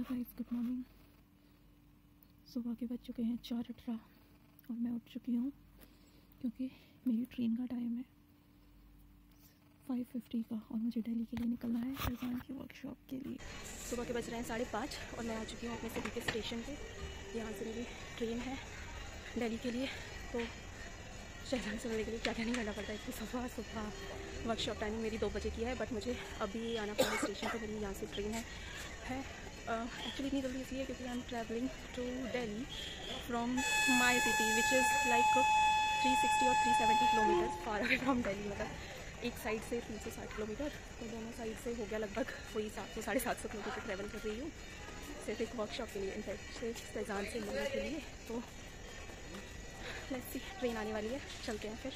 Guys, good morning. सुबह के बज चुके हैं 4:18 और मैं उठ चुकी हूँ क्योंकि मेरी ट्रेन का टाइम है 5:50 का और मुझे दिल्ली के लिए निकलना है शहजान की वर्कशॉप के लिए। सुबह के बज रहे हैं 5:30 और मैं आ चुकी हूँ अपने सिटी के स्टेशन पे। यहाँ से मेरी ट्रेन है दिल्ली के लिए। तो शहजान से मिलने के लिए क्या क्या नहीं करना पड़ता है। इसकी सुबह वर्कशॉप टाइमिंग मेरी 2 बजे की है, बट मुझे अभी आना पड़ा स्टेशन पे। मेरी यहाँ से ट्रेन है एक्चुअली इतनी जल्दी इसलिए क्योंकि I am travelling to Delhi from my city which is like 360 और 370 kilometre far away from Delhi. मतलब एक साइड से 360 किलोमीटर, तो दोनों साइड से हो गया लगभग वही 700-750 किलोमीटर ट्रैवल कर रही हूँ सिर्फ एक वर्कशॉप के लिए, इनफैक्ट सिर्फ शहजान से मिलने के लिए। तो लेट्स सी, ट्रेन आने वाली है, चलते हैं फिर।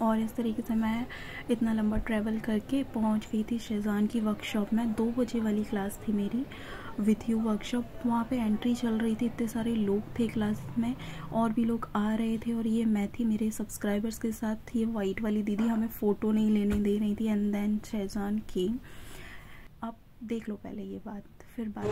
और इस तरीके से मैं इतना लंबा ट्रैवल करके पहुंच गई थी शहजान की वर्कशॉप में। 2 बजे वाली क्लास थी मेरी विथ यू वर्कशॉप। वहाँ पे एंट्री चल रही थी, इतने सारे लोग थे क्लास में और भी लोग आ रहे थे। और ये मैं थी मेरे सब्सक्राइबर्स के साथ थी। ये वाइट वाली दीदी हमें फ़ोटो नहीं लेने दे रही थी। एंड देन शहजान की, आप देख लो पहले ये बात, फिर बात।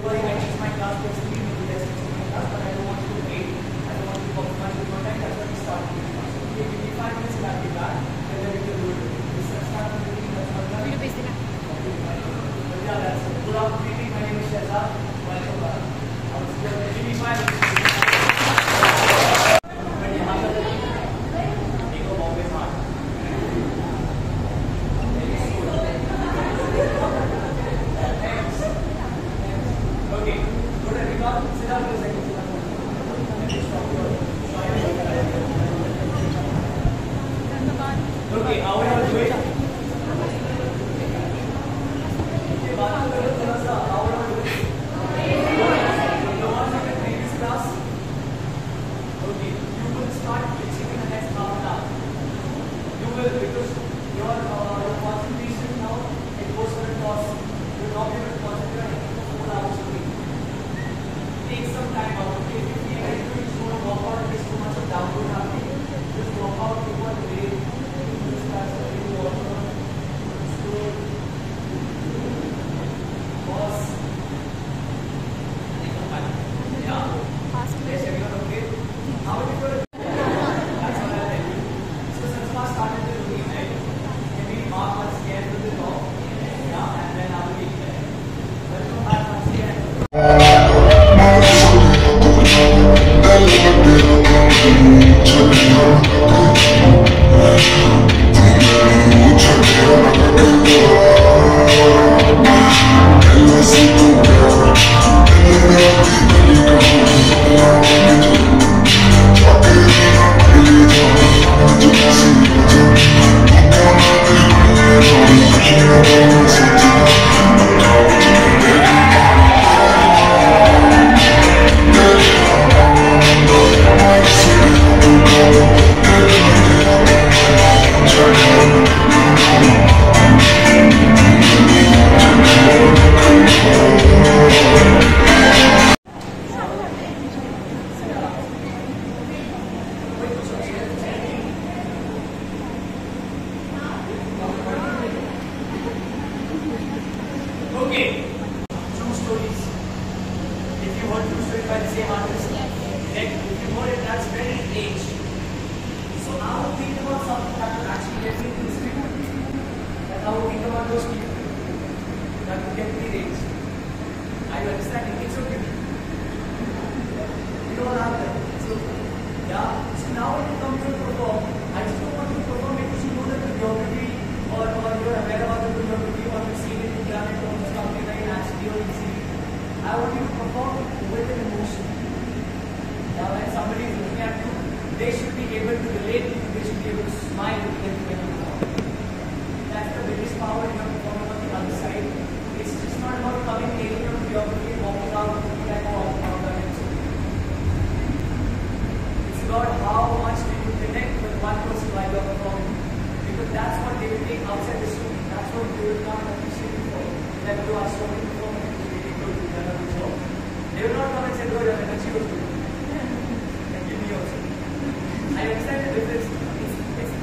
I understand the difference.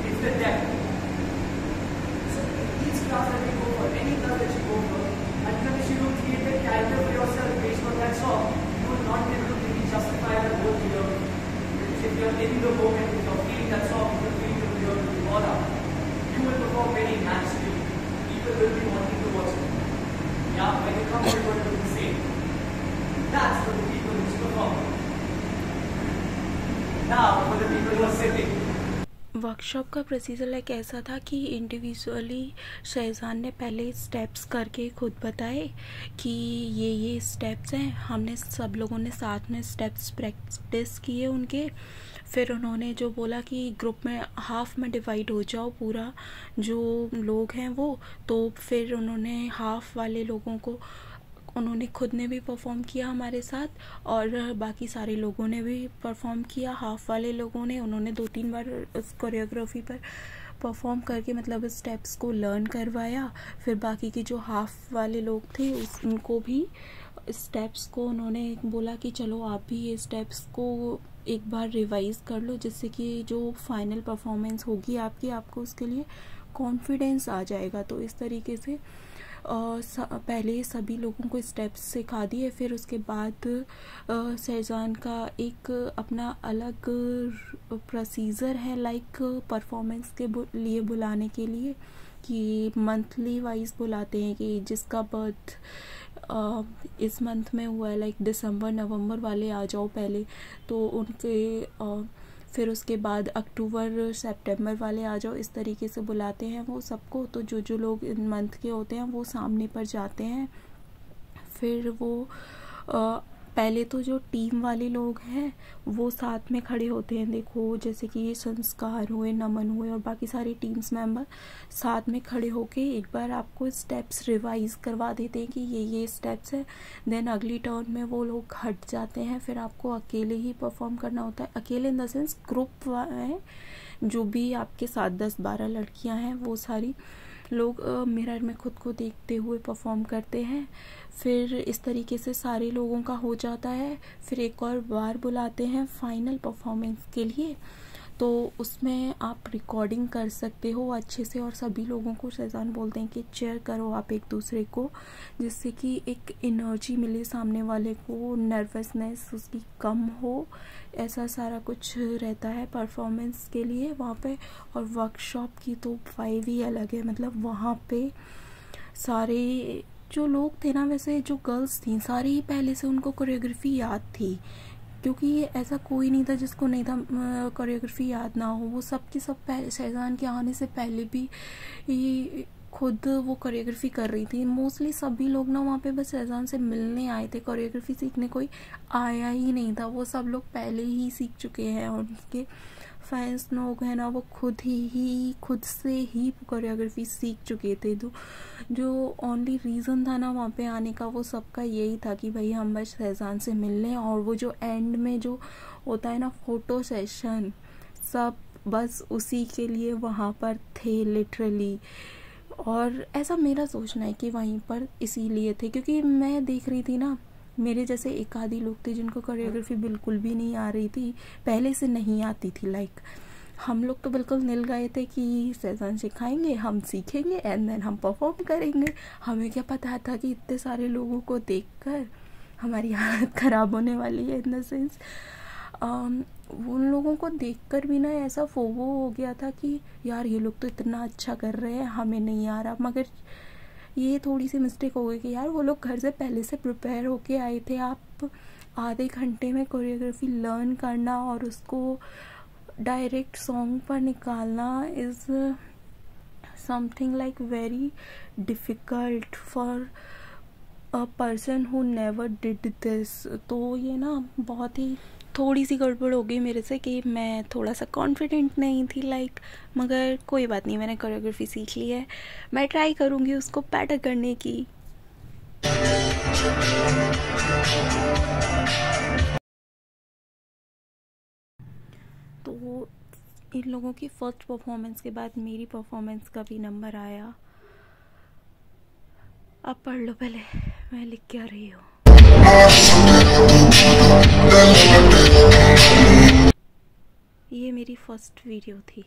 It's the depth. in the moment, if you're feeling that song, if you're feeling the real aura, you will perform very naturally. People will be wanting to watch it. Yeah, when you come, you're going to do the same. That's for the people who's performing. Now, for the people who are sitting. Workshop का procedure like ऐसा था कि individually Shahzan ने पहले steps करके खुद बताए कि ये स्टेप्स हैं। हमने सब लोगों ने साथ में स्टेप्स प्रैक्टिस किए उनके। फिर उन्होंने जो बोला कि ग्रुप में हाफ में डिवाइड हो जाओ पूरा जो लोग हैं वो, तो फिर उन्होंने हाफ वाले लोगों को उन्होंने खुद ने भी परफॉर्म किया हमारे साथ, और बाकी सारे लोगों ने भी परफॉर्म किया। हाफ वाले लोगों ने उन्होंने 2-3 बार उस कोरियोग्राफी पर परफॉर्म करके मतलब स्टेप्स को लर्न करवाया। फिर बाकी के जो हाफ वाले लोग थे उनको भी स्टेप्स को उन्होंने बोला कि चलो आप भी ये स्टेप्स को एक बार रिवाइज़ कर लो, जिससे कि जो फाइनल परफॉर्मेंस होगी आपको उसके लिए कॉन्फिडेंस आ जाएगा। तो इस तरीके से पहले सभी लोगों को स्टेप्स सिखा दिए। फिर उसके बाद शहजान का एक अपना अलग प्रोसीजर है लाइक परफॉर्मेंस के लिए बुलाने के लिए, कि मंथली वाइज बुलाते हैं कि जिसका बर्थ इस मंथ में हुआ है लाइक दिसंबर नवंबर वाले आ जाओ पहले, तो उनके फिर उसके बाद अक्टूबर सितंबर वाले आ जाओ। इस तरीके से बुलाते हैं वो सबको। तो जो लोग इन मंथ के होते हैं वो सामने पर जाते हैं। फिर वो पहले तो जो टीम वाले लोग हैं वो साथ में खड़े होते हैं। देखो जैसे कि ये संस्कार हुए, नमन हुए और बाकी सारे टीम्स मेंबर साथ में खड़े होके एक बार आपको स्टेप्स रिवाइज करवा देते हैं कि ये स्टेप्स है। देन अगली टर्न में वो लोग हट जाते हैं। फिर आपको अकेले ही परफॉर्म करना होता है। अकेले इन द सेंस ग्रुप है, जो भी आपके साथ 10-12 लड़कियां हैं वो सारी लोग मिरर में खुद को देखते हुए परफॉर्म करते हैं। फिर इस तरीके से सारे लोगों का हो जाता है। फिर एक और बार बुलाते हैं फाइनल परफॉर्मेंस के लिए, तो उसमें आप रिकॉर्डिंग कर सकते हो अच्छे से। और सभी लोगों को शहजान बोलते हैं कि चेयर करो आप एक दूसरे को, जिससे कि एक एनर्जी मिले सामने वाले को, नर्वसनेस उसकी कम हो। ऐसा सारा कुछ रहता है परफॉर्मेंस के लिए वहाँ पे। और वर्कशॉप की तो वाइब ही अलग है। मतलब वहाँ पे सारे जो लोग थे ना, वैसे जो गर्ल्स थी सारी ही पहले से उनको कोरियोग्राफी याद थी, क्योंकि ऐसा कोई नहीं था जिसको नहीं था कोरियोग्राफी याद ना हो। वो सब के सब पहले शहजान के आने से पहले भी खुद वो कोरियोग्राफी कर रही थी। मोस्टली सभी लोग ना वहाँ पे बस शहजान से मिलने आए थे, कोरियोग्राफी सीखने कोई आया ही नहीं था। वो सब लोग पहले ही सीख चुके हैं और उनके फैंस लोग हैं ना वो खुद से ही कोरियोग्राफी सीख चुके थे। तो जो ओनली रीज़न था ना वहाँ पे आने का वो सबका यही था कि भाई हम बस शहजान से मिल लें। और वो जो एंड में जो होता है ना फोटो सेशन, सब बस उसी के लिए वहाँ पर थे लिटरली। और ऐसा मेरा सोचना है कि वहीं पर इसीलिए थे, क्योंकि मैं देख रही थी ना मेरे जैसे एक आधी लोग थे जिनको कोरियोग्राफी बिल्कुल भी नहीं आ रही थी, पहले से नहीं आती थी। लाइक हम लोग तो बिल्कुल मिल गए थे कि शहजान सिखाएंगे, हम सीखेंगे एंड देन हम परफॉर्म करेंगे। हमें क्या पता था कि इतने सारे लोगों को देखकर हमारी हालत ख़राब होने वाली है। इन द सेंस उन लोगों को देखकर भी ना ऐसा फोबो हो गया था कि यार ये लोग तो इतना अच्छा कर रहे हैं, हमें नहीं आ रहा। मगर ये थोड़ी सी मिस्टेक हो गई कि यार वो लोग घर से पहले से प्रिपेयर होके आए थे। आप आधे घंटे में कोरियोग्राफी लर्न करना और उसको डायरेक्ट सॉन्ग पर निकालना is something like very difficult for a person who never did this. तो ये ना बहुत ही थोड़ी सी गड़बड़ हो गई मेरे से कि मैं थोड़ा सा कॉन्फिडेंट नहीं थी लाइक। मगर कोई बात नहीं, मैंने कोरियोग्राफी सीख ली है, मैं ट्राई करूँगी उसको बेटर करने की। तो इन लोगों की फर्स्ट परफॉर्मेंस के बाद मेरी परफॉर्मेंस का भी नंबर आया। अब पढ़ लो पहले, मैं लिख के आ रही हूँ। ये मेरी फर्स्ट वीडियो थी।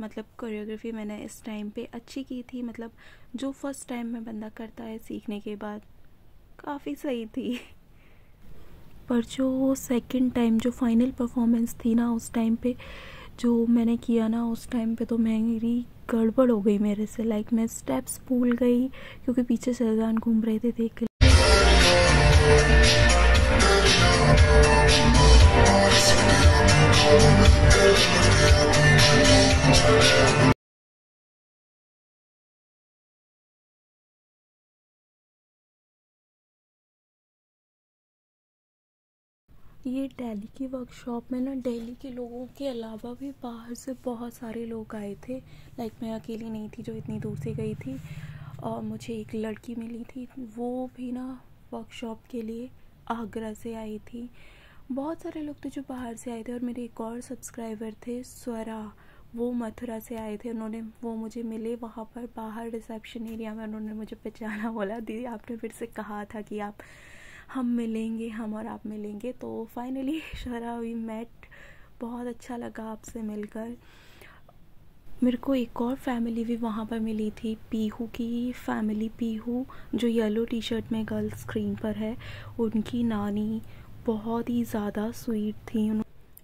मतलब कोरियोग्राफी मैंने इस टाइम पे अच्छी की थी, मतलब जो फर्स्ट टाइम में बंदा करता है सीखने के बाद, काफ़ी सही थी। पर जो सेकंड टाइम जो फाइनल परफॉर्मेंस थी ना, उस टाइम पे जो मैंने किया ना, उस टाइम पे तो मेरी गड़बड़ हो गई मेरे से। लाइक मैं स्टेप्स भूल गई क्योंकि पीछे शहजान घूम रहे थे देख। ये दिल्ली की वर्कशॉप में ना, दिल्ली के लोगों के अलावा भी बाहर से बहुत सारे लोग आए थे। लाइक मैं अकेली नहीं थी जो इतनी दूर से गई थी, और मुझे एक लड़की मिली थी, वो भी ना वर्कशॉप के लिए आगरा से आई थी। बहुत सारे लोग थे जो बाहर से आए थे, और मेरे एक और सब्सक्राइबर थे स्वरा, वो मथुरा से आए थे। वो मुझे मिले वहाँ पर बाहर रिसेप्शन एरिया में। उन्होंने मुझे पहचाना, बोला दीदी आपने फिर से कहा था कि हम मिलेंगे, हम और आप मिलेंगे। तो फाइनली शरा वी मेट। बहुत अच्छा लगा आपसे मिलकर। मेरे को एक और फैमिली भी वहाँ पर मिली थी, पीहू की फैमिली। पीहू जो येलो टी शर्ट में गर्ल स्क्रीन पर है, उनकी नानी बहुत ही ज़्यादा स्वीट थी।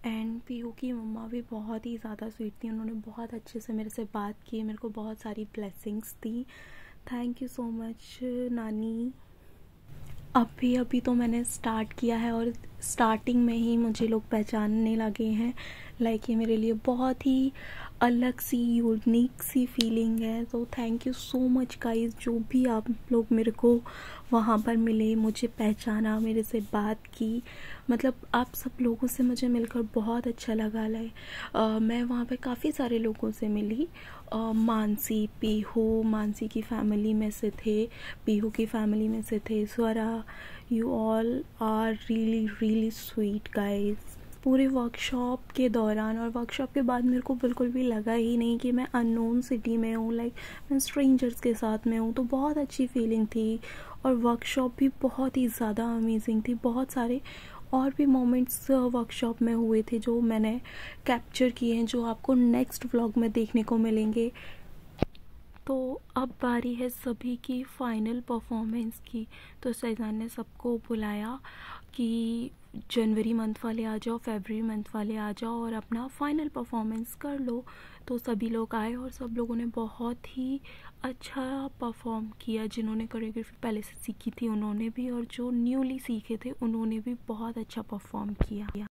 एंड पीहू की मम्मा भी बहुत ही ज़्यादा स्वीट थी। उन्होंने बहुत अच्छे से मेरे से बात की, मेरे को बहुत सारी blessings the. Thank you so much नानी। अभी तो मैंने स्टार्ट किया है, और स्टार्टिंग में ही मुझे लोग पहचानने लगे हैं। लाइक ये मेरे लिए बहुत ही अलग सी यूनिक सी फीलिंग है। तो thank you so much guys, जो भी आप लोग मेरे को वहाँ पर मिले, मुझे पहचाना, मेरे से बात की। मतलब आप सब लोगों से मुझे मिलकर बहुत अच्छा लगा। मैं वहाँ पे काफ़ी सारे लोगों से मिली। मानसी, पीहू, मानसी की फैमिली में से थे, पीहू की फैमिली में से थे Swara. You all are really sweet guys. पूरे वर्कशॉप के दौरान और वर्कशॉप के बाद मेरे को बिल्कुल भी लगा ही नहीं कि मैं अननोन सिटी में हूँ, लाइक मैं स्ट्रेंजर्स के साथ में हूँ। तो बहुत अच्छी फीलिंग थी, और वर्कशॉप भी बहुत ही ज़्यादा अमेजिंग थी। बहुत सारे और भी मोमेंट्स वर्कशॉप में हुए थे जो मैंने कैप्चर किए हैं, जो आपको नेक्स्ट व्लॉग में देखने को मिलेंगे। तो अब बारी है सभी की फाइनल परफॉर्मेंस की। तो शहजान ने सबको बुलाया कि जनवरी मंथ वाले आ जाओ, फरवरी मंथ वाले आ जाओ और अपना फाइनल परफॉर्मेंस कर लो। तो सभी लोग आए, और सब लोगों ने बहुत ही अच्छा परफॉर्म किया। जिन्होंने कोरियोग्राफी पहले से सीखी थी उन्होंने भी, और जो न्यूली सीखे थे उन्होंने भी बहुत अच्छा परफॉर्म किया।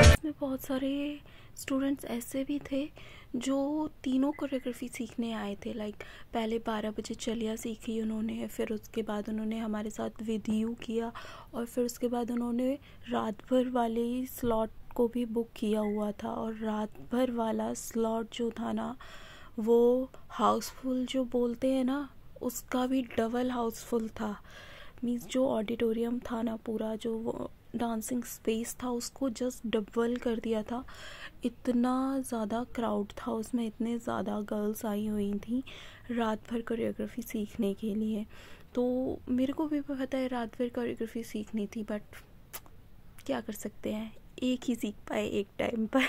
इसमें बहुत सारे स्टूडेंट्स ऐसे भी थे जो तीनों कोरियोग्राफी सीखने आए थे। लाइक पहले 12 बजे चलिया सीखी उन्होंने, फिर उसके बाद उन्होंने हमारे साथ विद यू किया, और फिर उसके बाद उन्होंने रात भर वाले स्लॉट को भी बुक किया हुआ था। और रात भर वाला स्लॉट जो था ना, वो हाउसफुल जो बोलते हैं ना, उसका भी डबल हाउसफुल था। मीन्स जो ऑडिटोरियम था ना पूरा, जो वो डांसिंग स्पेस था, उसको जस्ट डबल कर दिया था। इतना ज़्यादा क्राउड था उसमें, इतने ज़्यादा गर्ल्स आई हुई थी रात भर कोरियोग्राफी सीखने के लिए। तो मेरे को भी पता है रात भर कोरियोग्राफी सीखनी थी, बट क्या कर सकते हैं, एक ही सीख पाए एक टाइम पर।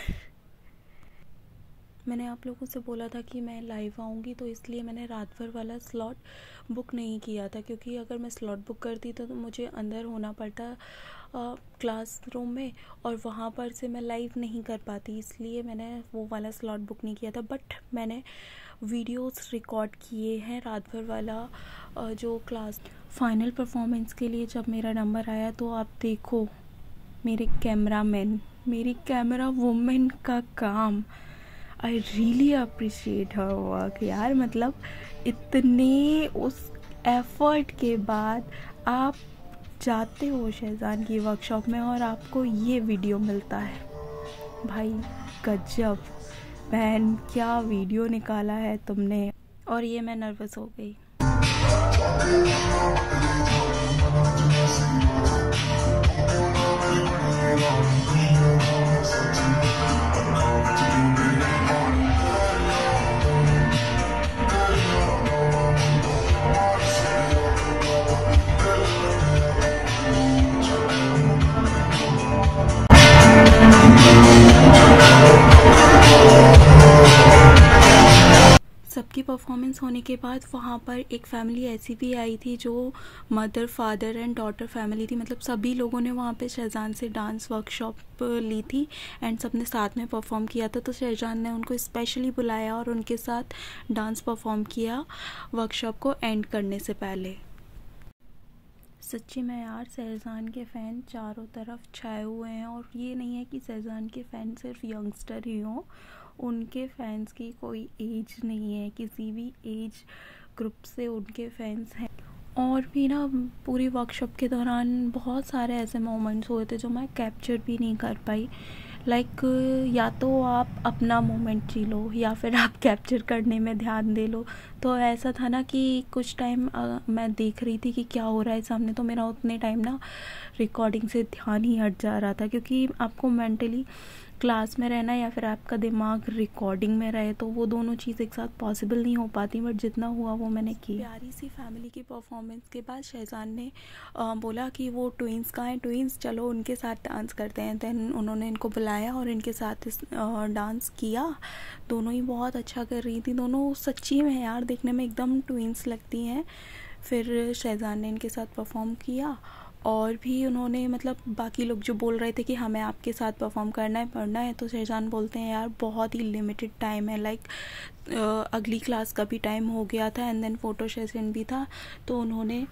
मैंने आप लोगों से बोला था कि मैं लाइव आऊँगी, तो इसलिए मैंने रात भर वाला स्लॉट बुक नहीं किया था, क्योंकि अगर मैं स्लॉट बुक करती तो मुझे अंदर होना पड़ता क्लासरूम में, और वहाँ पर से मैं लाइव नहीं कर पाती, इसलिए मैंने वो वाला स्लॉट बुक नहीं किया था। बट मैंने वीडियोस रिकॉर्ड किए हैं रात भर वाला जो क्लास फाइनल परफॉर्मेंस के लिए। जब मेरा नंबर आया तो आप देखो मेरे कैमरामैन, मेरी कैमरा वुमेन का काम, I really appreciate her work यार। मतलब इतने उस एफर्ट के बाद आप जाते हो शहजान की वर्कशॉप में और आपको ये वीडियो मिलता है। भाई गजब बहन, क्या वीडियो निकाला है तुमने। और ये मैं नर्वस हो गई। परफॉर्मेंस होने के बाद वहाँ पर एक फैमिली ऐसी भी आई थी जो mother father and daughter family थी, मतलब सभी लोगों ने वहाँ पे शहजान से डांस वर्कशॉप ली थी एंड सबने साथ में परफॉर्म किया था। तो शहजान ने उनको स्पेशली बुलाया और उनके साथ डांस परफॉर्म किया वर्कशॉप को एंड करने से पहले। सच्ची में यार शहजान के फ़ैन चारों तरफ छाए हुए हैं, और ये नहीं है कि शहजान के फ़ैन सिर्फ यंगस्टर ही हों, उनके फैंस की कोई एज नहीं है, किसी भी एज ग्रुप से उनके फैंस हैं। और भी ना पूरी वर्कशॉप के दौरान बहुत सारे ऐसे मोमेंट्स हुए थे जो मैं कैप्चर भी नहीं कर पाई। लाइक या तो आप अपना मोमेंट जी लो या फिर आप कैप्चर करने में ध्यान दे लो। तो ऐसा था ना कि कुछ टाइम मैं देख रही थी कि क्या हो रहा है सामने, तो मेरा उतने टाइम ना रिकॉर्डिंग से ध्यान ही हट जा रहा था, क्योंकि आपको मेंटली क्लास में रहना या फिर आपका दिमाग रिकॉर्डिंग में रहे तो वो दोनों चीज़ एक साथ पॉसिबल नहीं हो पाती। बट जितना हुआ वो मैंने की। प्यारी सी फैमिली की परफॉर्मेंस के बाद शहजान ने बोला कि वो ट्विंस कहाँ हैं, ट्विंस चलो उनके साथ डांस करते हैं। देन उन्होंने इनको बुलाया और इनके साथ डांस किया। दोनों ही बहुत अच्छा कर रही थी, दोनों सच्ची में यार देखने में एकदम ट्विंस लगती हैं। फिर शहजान ने इनके साथ परफॉर्म किया और भी उन्होंने, मतलब बाकी लोग जो बोल रहे थे कि हमें आपके साथ परफॉर्म करना है पढ़ना है, तो शहजान बोलते हैं यार बहुत ही लिमिटेड टाइम है, लाइक अगली क्लास का भी टाइम हो गया था एंड देन फ़ोटो सेशन भी था। तो उन्होंने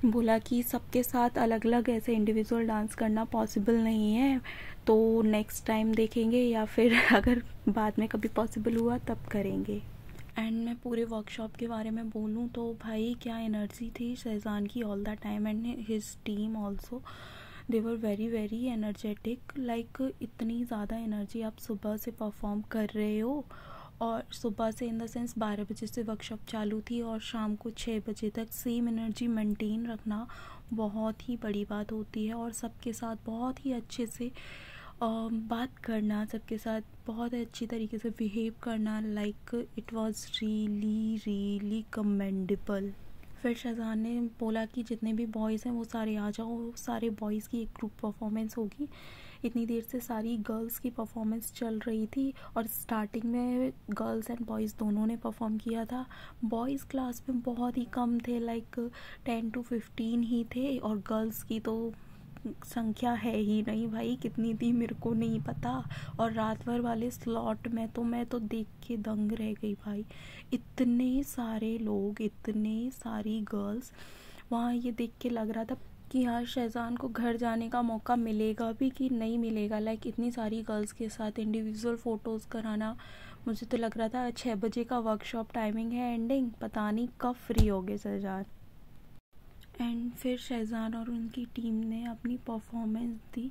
बोला कि सबके साथ अलग अलग ऐसे इंडिविजुअल डांस करना पॉसिबल नहीं है, तो नेक्स्ट टाइम देखेंगे या फिर अगर बाद में कभी पॉसिबल हुआ तब करेंगे। एंड मैं पूरे वर्कशॉप के बारे में बोलूँ तो भाई क्या एनर्जी थी शहजान की all the time, and his team also, they were very very energetic. Like इतनी ज़्यादा एनर्जी, आप सुबह से परफॉर्म कर रहे हो, और सुबह से इन द सेंस 12 बजे से वर्कशॉप चालू थी और शाम को 6 बजे तक सेम एनर्जी मेंटेन रखना बहुत ही बड़ी बात होती है। और सबके साथ बहुत ही अच्छे से बात करना, सबके साथ बहुत अच्छी तरीके से बिहेव करना, like it was really really commendable. फिर शहजान ने बोला कि जितने भी बॉयज़ हैं वो सारे आ जाओ, सारे बॉयज़ की एक ग्रुप परफॉर्मेंस होगी। इतनी देर से सारी गर्ल्स की परफॉर्मेंस चल रही थी और स्टार्टिंग में गर्ल्स एंड बॉयज़ दोनों ने परफॉर्म किया था। बॉयज़ क्लास में बहुत ही कम थे, लाइक 10 to 15 ही थे, और गर्ल्स की तो संख्या है ही नहीं भाई, कितनी थी मेरे को नहीं पता। और रात भर वाले स्लॉट में तो मैं तो देख के दंग रह गई भाई, इतने सारे लोग, इतने सारी गर्ल्स। वहाँ ये देख के लग रहा था कि हाँ शहजान को घर जाने का मौका मिलेगा भी कि नहीं मिलेगा। लाइक इतनी सारी गर्ल्स के साथ इंडिविजुअल फ़ोटोज़ कराना, मुझे तो लग रहा था 6 बजे का वर्कशॉप टाइमिंग है एंडिंग, पता नहीं कब फ्री हो गए शहजान। एंड फिर शहजान और उनकी टीम ने अपनी परफॉर्मेंस दी।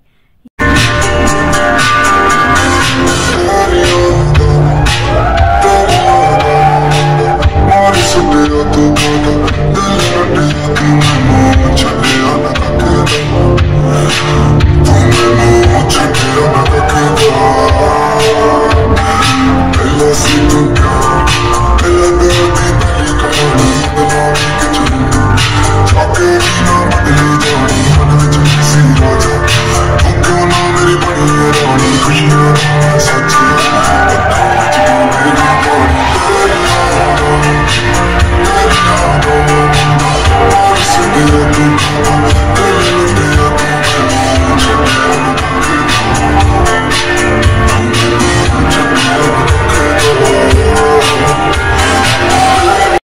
Thank you.